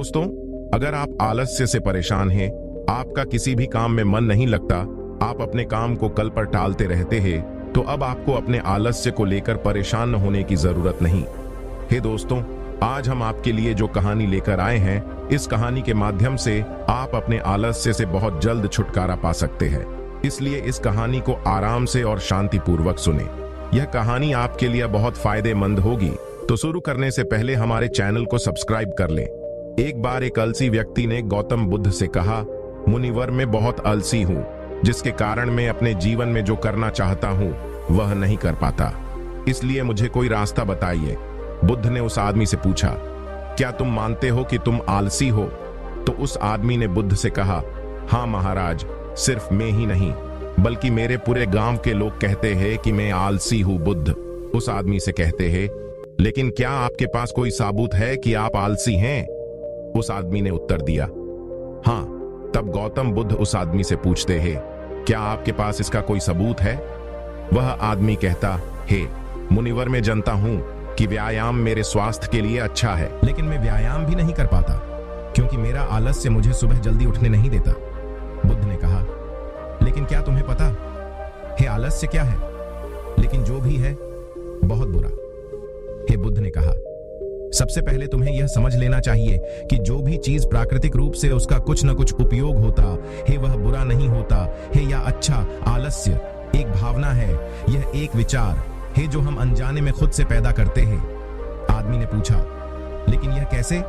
दोस्तों, अगर आप आलस्य से परेशान हैं, आपका किसी भी काम में मन नहीं लगता, आप अपने काम को कल पर टालते रहते हैं, तो अब आपको अपने आलस्य को लेकर परेशान न होने की जरूरत नहीं। हे दोस्तों, आज हम आपके लिए जो कहानी लेकर आए हैं, इस कहानी के माध्यम से आप अपने आलस्य से बहुत जल्द छुटकारा पा सकते हैं। इसलिए इस कहानी को आराम से और शांतिपूर्वक सुने। यह कहानी आपके लिए बहुत फायदेमंद होगी। तो शुरू करने से पहले हमारे चैनल को सब्सक्राइब कर लें। एक बार एक आलसी व्यक्ति ने गौतम बुद्ध से कहा, मुनिवर मैं बहुत आलसी हूँ, जिसके कारण मैं अपने जीवन में जो करना चाहता हूँ वह नहीं कर पाता, इसलिए मुझे कोई रास्ता बताइए। बुद्ध ने उस आदमी से पूछा, क्या तुम मानते हो कि तुम आलसी हो? तो उस आदमी ने बुद्ध से कहा, हाँ महाराज, सिर्फ मैं ही नहीं बल्कि मेरे पूरे गांव के लोग कहते हैं कि मैं आलसी हूँ। बुद्ध उस आदमी से कहते हैं, लेकिन क्या आपके पास कोई सबूत है कि आप आलसी हैं? उस आदमी ने उत्तर दिया, हाँ। तब गौतम बुद्ध उस आदमी से पूछते हैं, क्या आपके पास इसका कोई सबूत है? वह आदमी कहता, हे मुनिवर, मैं जानता हूं कि व्यायाम मेरे स्वास्थ्य के लिए अच्छा है, लेकिन मैं व्यायाम भी नहीं कर पाता क्योंकि मेरा आलस्य मुझे सुबह जल्दी उठने नहीं देता। बुद्ध ने कहा, लेकिन क्या तुम्हें पता है आलस्य क्या है? लेकिन जो भी है बहुत बुरा। हे बुद्ध ने कहा, सबसे पहले तुम्हें यह समझ लेना चाहिए कि जो भी चीज प्राकृतिक रूप से उसका कुछ न कुछ उपयोग होता है, वह बुरा नहीं होता है या अच्छा। आलस्य एक भावना है, यह एक विचार है जो हम अनजाने में खुद से पैदा करते हैं। आदमी ने पूछा, लेकिन यह कैसे?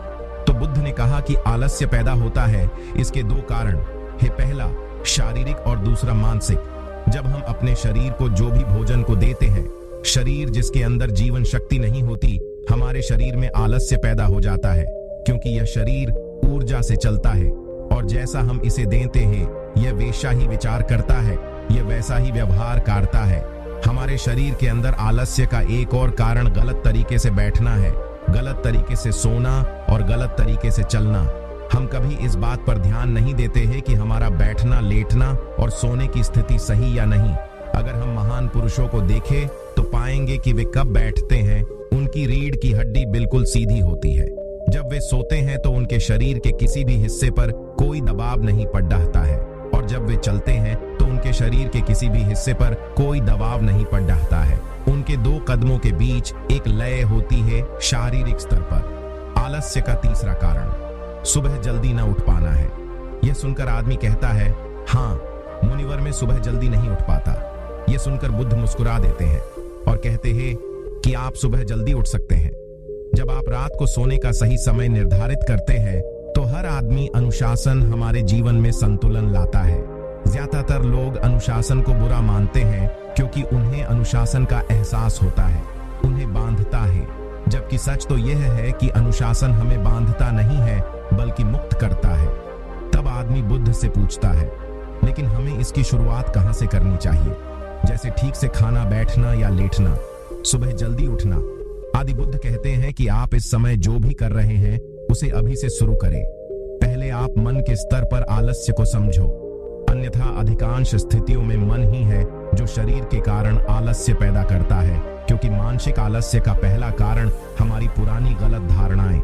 तो बुद्ध ने कहा कि आलस्य पैदा होता है, इसके दो कारण है, पहला शारीरिक और दूसरा मानसिक। जब हम अपने शरीर को जो भी भोजन को देते हैं, शरीर जिसके अंदर जीवन शक्ति नहीं होती, हमारे शरीर में आलस्य पैदा हो जाता है, क्योंकि यह शरीर ऊर्जा से चलता है और जैसा हम इसे देते हैं, यह वैसा ही विचार करता है, यह वैसा ही व्यवहार करता है। हमारे शरीर के अंदर आलस्य का एक और कारण गलत तरीके से बैठना है, गलत तरीके से सोना और गलत तरीके से चलना। हम कभी इस बात पर ध्यान नहीं देते हैं कि हमारा बैठना, लेटना और सोने की स्थिति सही या नहीं। अगर हम महान पुरुषों को देखें तो पाएंगे कि वे कब बैठते हैं, उनकी रीढ़ की हड्डी बिल्कुल सीधी होती है। जब वे सोते हैं तो उनके शरीर के किसी भी हिस्से पर कोई दबाव नहीं पड़ रहा है, और जब वे चलते हैं तो उनके शरीर के किसी भी हिस्से पर कोई दबाव नहीं पड़ रहा है। उनके दो कदमों के बीच एक लय होती है शारीरिक स्तर पर। आलस्य का तीसरा कारण सुबह जल्दी न उठ पाना है। यह सुनकर आदमी कहता है, हाँ मुनिवर, मैं सुबह जल्दी नहीं उठ पाता। यह सुनकर बुद्ध मुस्कुरा देते हैं और कहते हैं कि आप सुबह जल्दी उठ सकते हैं। जब आप रात को सोने का सही समय निर्धारित करते हैं तो हर आदमी अनुशासन हमारे जीवन में संतुलन लाता है। ज्यादातर लोग अनुशासन को बुरा मानते हैं क्योंकि उन्हें अनुशासन का एहसास होता है, उन्हें बांधता है, जबकि सच तो यह है कि अनुशासन हमें बांधता नहीं है बल्कि मुक्त करता है। तब आदमी बुद्ध से पूछता है, लेकिन हमें इसकी शुरुआत कहां से करनी चाहिए, जैसे ठीक से खाना, बैठना या लेटना, सुबह जल्दी उठना आदि। बुद्ध कहते हैं कि आप इस समय जो भी कर रहे हैं उसे अभी से शुरू करें। पहले आप मन के स्तर पर आलस्य को समझो, अन्यथा अधिकांश स्थितियों में मन ही है जो शरीर के कारण आलस्य पैदा करता है, क्योंकि मानसिक आलस्य का पहला कारण हमारी पुरानी गलत धारणाएं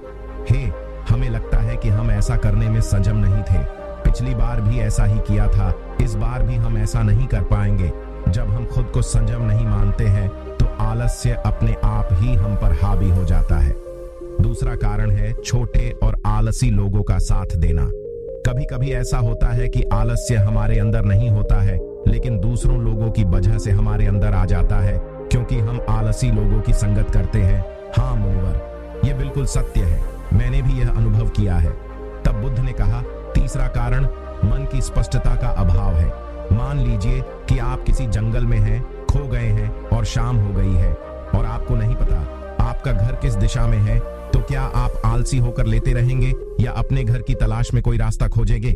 हैं। हमें लगता है कि हम ऐसा करने में सक्षम नहीं थे, पिछली बार भी ऐसा ही किया था, इस बार भी हम ऐसा नहीं कर पाएंगे। जब हम खुद को सक्षम नहीं मानते हैं तो आलस्य अपने आप ही हम पर हावी हो जाता है। दूसरा कारण है छोटे और आलसी लोगों का साथ देना। कभी कभी ऐसा होता है कि आलस्य हमारे अंदर नहीं होता है, लेकिन दूसरों लोगों की वजह से हमारे अंदर आ जाता है, क्योंकि हम आलसी लोगों की संगत करते हैं। हाँ मुनिवर, यह बिल्कुल सत्य है, मैंने भी यह अनुभव किया है। तब बुद्ध ने कहा, तीसरा कारण मन की स्पष्टता का अभाव है। मान लीजिए कि आप किसी जंगल में हैं, खो गए हैं और शाम हो गई है और आपको नहीं पता आपका घर किस दिशा में है, तो क्या आप आलसी होकर लेते रहेंगे या अपने घर की तलाश में कोई रास्ता खोजेंगे?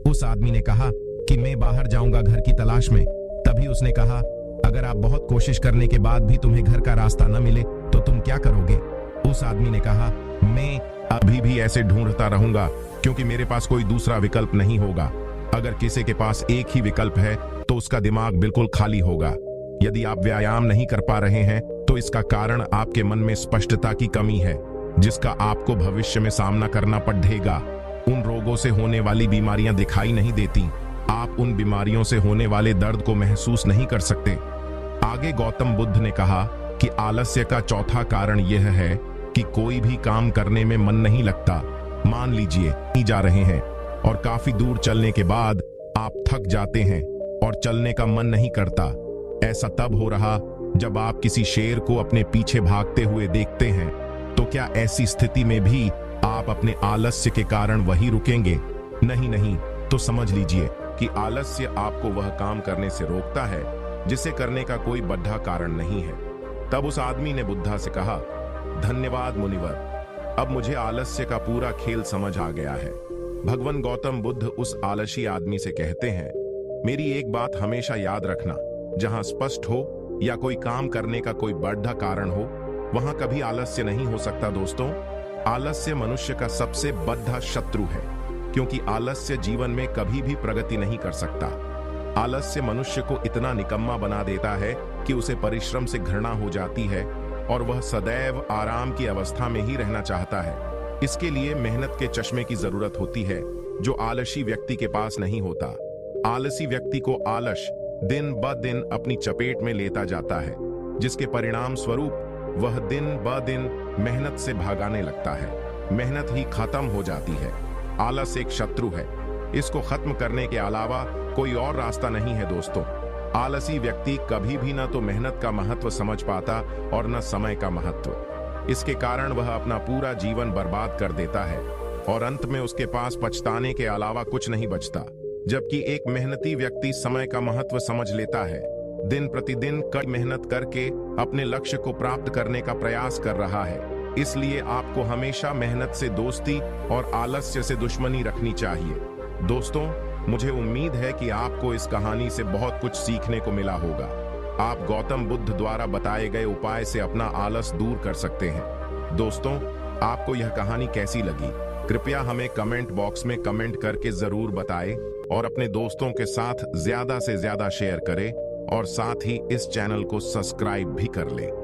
उस आदमी ने कहा कि मैं बाहर जाऊंगा घर की तलाश में। तभी उसने कहा, अगर आप बहुत कोशिश करने के बाद भी तुम्हें घर का रास्ता न मिले तो तुम क्या करोगे? उस आदमी ने कहा, मैं अभी भी ऐसे ढूंढता रहूंगा क्योंकि मेरे पास कोई दूसरा विकल्प नहीं होगा। अगर किसी के पास एक ही विकल्प है तो उसका दिमाग बिल्कुल खाली होगा। यदि आप व्यायाम नहीं कर पा रहे हैं तो इसका कारण आपके मन में स्पष्टता की कमी है। जिसका आपको भविष्य में सामना करना पड़ेगा। उन रोगों से होने वाली बीमारियां दिखाई नहीं देती। आप उन बीमारियों से होने वाले दर्द को महसूस नहीं कर सकते। आगे गौतम बुद्ध ने कहा कि आलस्य का चौथा कारण यह है कि कोई भी काम करने में मन नहीं लगता। मान लीजिए नहीं जा रहे हैं और काफी दूर चलने के बाद आप थक जाते हैं और चलने का मन नहीं करता। ऐसा तब हो रहा जब आप किसी शेर को अपने पीछे भागते हुए देखते हैं। तो क्या ऐसी स्थिति में भी आप अपने आलस्य के कारण वहीं रुकेंगे? नहीं नहीं। तो समझ लीजिए कि आलस्य आपको वह काम करने से रोकता है जिसे करने का कोई बड़ा कारण नहीं है। तब उस आदमी ने बुद्धा से कहा, धन्यवाद मुनिवर, अब मुझे आलस्य का पूरा खेल समझ आ गया है। भगवान गौतम बुद्ध उस आलसी आदमी से कहते हैं, मेरी एक बात हमेशा याद रखना, जहां स्पष्ट हो या कोई काम करने का कोई बड़ा कारण हो, वहां कभी आलस्य नहीं हो सकता। दोस्तों, आलस्य मनुष्य का सबसे बड़ा शत्रु है, क्योंकि आलस्य जीवन में कभी भी प्रगति नहीं कर सकता। आलस्य मनुष्य को इतना निकम्मा बना देता है कि उसे परिश्रम से घृणा हो जाती है और वह सदैव आराम की अवस्था में ही रहना चाहता है। इसके लिए मेहनत के चश्मे की जरूरत होती है, जो आलसी व्यक्ति के पास नहीं होता। आलसी व्यक्ति को आलस दिन ब दिन अपनी चपेट में लेता जाता है, जिसके परिणाम स्वरूप वह दिन ब दिन मेहनत से भागने लगता है। मेहनत ही खत्म हो जाती है। आलस एक शत्रु है। इसको खत्म करने के अलावा कोई और रास्ता नहीं है। दोस्तों, आलसी व्यक्ति कभी भी न तो मेहनत का महत्व समझ पाता और न समय का महत्व। इसके कारण वह अपना पूरा जीवन बर्बाद कर देता है और अंत में उसके पास पछताने के अलावा कुछ नहीं बचता। जबकि एक मेहनती व्यक्ति समय का महत्व समझ लेता है, दिन प्रतिदिन कड़ी मेहनत करके अपने लक्ष्य को प्राप्त करने का प्रयास कर रहा है। इसलिए आपको हमेशा मेहनत से दोस्ती और आलस्य से दुश्मनी रखनी चाहिए। दोस्तों, मुझे उम्मीद है कि आपको इस कहानी से बहुत कुछ सीखने को मिला होगा। आप गौतम बुद्ध द्वारा बताए गए उपाय से अपना आलस दूर कर सकते हैं। दोस्तों, आपको यह कहानी कैसी लगी? कृपया हमें कमेंट बॉक्स में कमेंट करके जरूर बताएं और अपने दोस्तों के साथ ज्यादा से ज्यादा शेयर करें और साथ ही इस चैनल को सब्सक्राइब भी कर लें।